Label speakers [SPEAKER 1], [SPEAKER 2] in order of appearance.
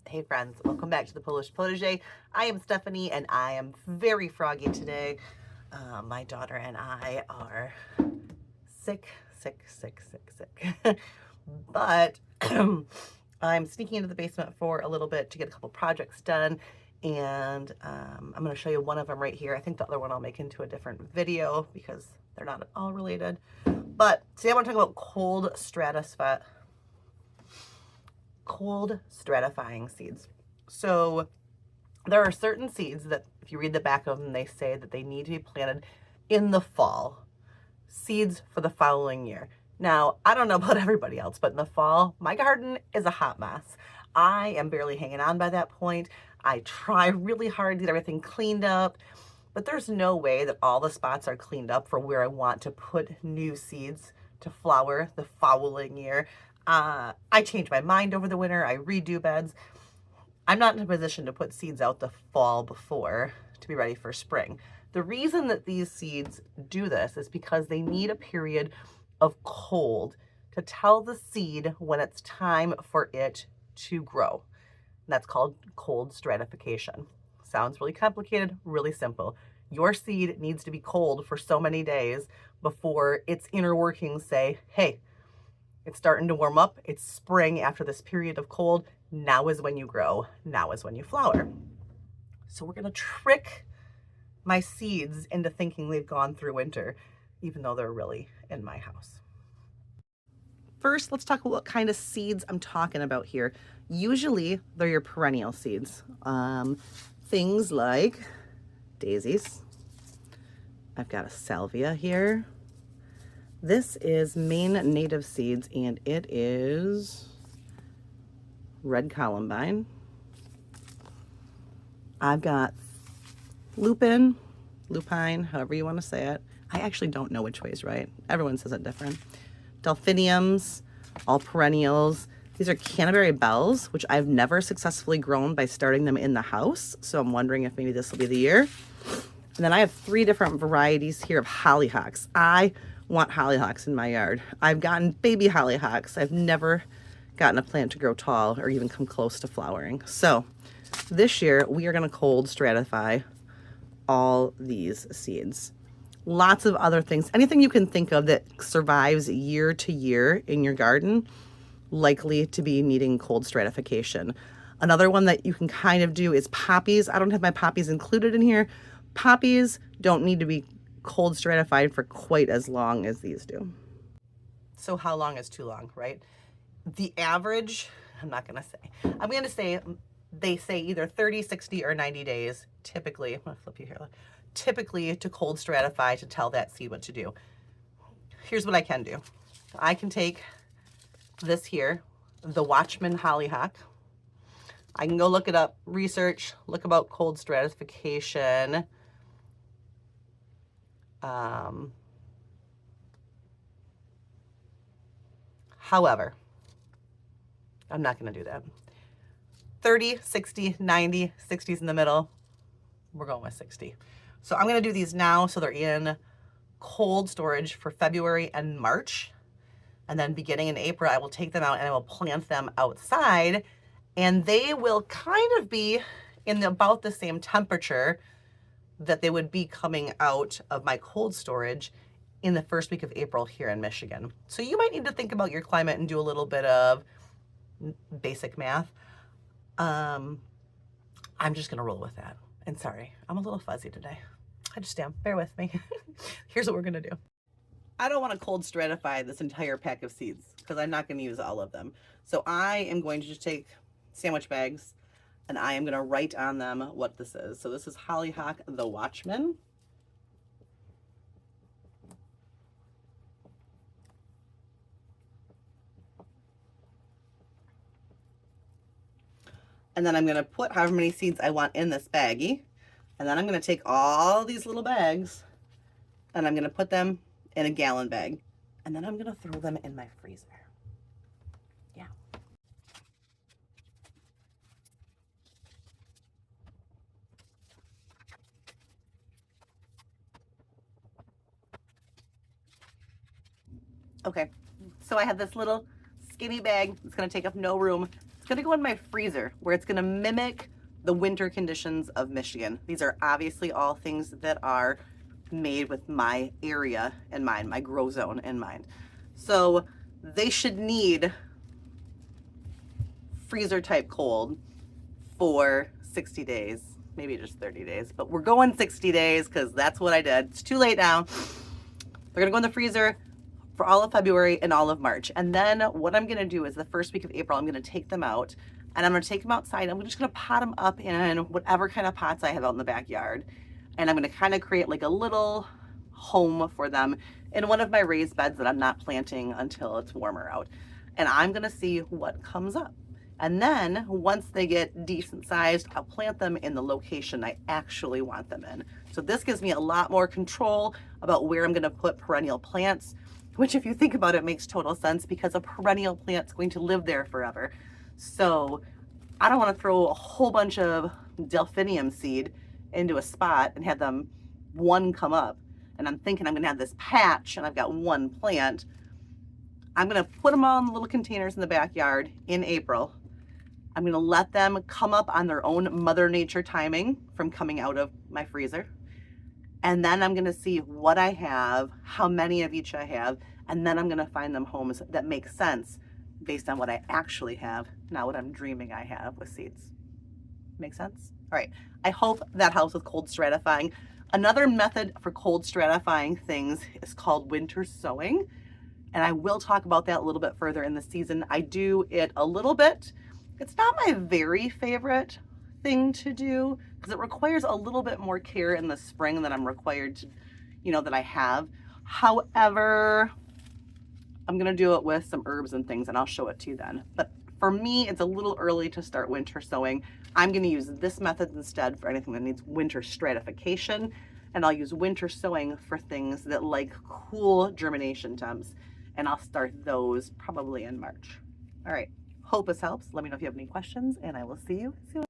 [SPEAKER 1] Hey friends, welcome back to the Polish Protege. I am Stephanie and I am very froggy today. My daughter and I are sick. But I'm sneaking into the basement for a little bit to get a couple projects done. And I'm going to show you one of them right here. I think the other one I'll make into a different video because they're not at all related. But today I want to talk about cold stratifying seeds. So there are certain seeds that if you read the back of them, they say that they need to be planted in the fall, seeds for the following year. Now, I don't know about everybody else, but in the fall, my garden is a hot mess. I am barely hanging on by that point. I try really hard to get everything cleaned up, but there's no way that all the spots are cleaned up for where I want to put new seeds to flower the following year. I change my mind over the winter. I redo beds. I'm not in a position to put seeds out the fall before to be ready for spring. The reason that these seeds do this is because they need a period of cold to tell the seed when it's time for it to grow. And that's called cold stratification. Sounds really complicated, really simple. Your seed needs to be cold for so many days before its inner workings say, hey, it's starting to warm up. It's spring after this period of cold. Now is when you grow. Now is when you flower. So we're going to trick my seeds into thinking they've gone through winter, even though they're really in my house. First, let's talk about what kind of seeds I'm talking about here. Usually, they're your perennial seeds. Things like daisies. I've got a salvia here. This is Maine Native Seeds, and it is red columbine. I've got lupine, however you want to say it. I actually don't know which way is right. Everyone says it different. Delphiniums, all perennials. These are Canterbury bells, which I've never successfully grown by starting them in the house. So I'm wondering if maybe this will be the year. And then I have 3 different varieties here of hollyhocks. I want hollyhocks in my yard. I've gotten baby hollyhocks. I've never gotten a plant to grow tall or even come close to flowering. So this year we are going to cold stratify all these seeds. Lots of other things, anything you can think of that survives year to year in your garden, likely to be needing cold stratification. Another one that you can kind of do is poppies. I don't have my poppies included in here. Poppies don't need to be cold stratified for quite as long as these do. So how long is too long, right? The average, I'm going to say they say either 30, 60, or 90 days, typically, I'm going to flip you here, typically to cold stratify to tell that seed what to do. Here's what I can do. I can take this here, the Watchman hollyhock. I can go look it up, research, look about cold stratification. However, I'm not going to do that. 30, 60, 90, 60's in the middle. We're going with 60. So I'm going to do these now so they're in cold storage for February and March. And then beginning in April, I will take them out and I will plant them outside. And they will kind of be in about the same temperature that they would be coming out of my cold storage in the first week of April here in Michigan. So you might need to think about your climate and do a little bit of basic math. I'm just gonna roll with that. And sorry, I'm a little fuzzy today. I just am, bear with me. Here's what we're gonna do. I don't wanna cold stratify this entire pack of seeds because I'm not gonna use all of them. So I am going to just take sandwich bags and I am gonna write on them what this is. So this is Hollyhock the Watchman. And then I'm going to put however many seeds I want in this baggie. And then I'm going to take all these little bags and I'm going to put them in a gallon bag. And then I'm going to throw them in my freezer. Yeah. Okay, so I have this little skinny bag. It's going to take up no room. gonna go in my freezer where it's gonna mimic the winter conditions of Michigan. These are obviously all things that are made with my area in mind, my grow zone in mind. So they should need freezer type cold for 60 days, maybe just 30 days, but we're going 60 days because that's what I did. It's too late now. They're gonna go in the freezer for all of February and all of March. And then what I'm gonna do is the first week of April, I'm gonna take them out and I'm gonna take them outside. I'm just gonna pot them up in whatever kind of pots I have out in the backyard. And I'm gonna kind of create like a little home for them in one of my raised beds that I'm not planting until it's warmer out. And I'm gonna see what comes up. And then once they get decent sized, I'll plant them in the location I actually want them in. So this gives me a lot more control about where I'm gonna put perennial plants, which if you think about it makes total sense because a perennial plant's going to live there forever. So I don't wanna throw a whole bunch of delphinium seed into a spot and have them one come up. And I'm thinking I'm gonna have this patch and I've got one plant. I'm gonna put them all in little containers in the backyard in April. I'm gonna let them come up on their own Mother Nature timing from coming out of my freezer. And then I'm gonna see what I have, how many of each I have, and then I'm gonna find them homes that make sense based on what I actually have, not what I'm dreaming I have with seeds. Make sense? All right, I hope that helps with cold stratifying. Another method for cold stratifying things is called winter sowing. And I will talk about that a little bit further in the season. I do it a little bit. It's not my very favorite thing to do because it requires a little bit more care in the spring than I'm required to, that I have. However, I'm gonna do it with some herbs and things and I'll show it to you then. But for me, it's a little early to start winter sowing. I'm gonna use this method instead for anything that needs winter stratification. And I'll use winter sowing for things that like cool germination temps. And I'll start those probably in March. All right, hope this helps. Let me know if you have any questions and I will see you soon.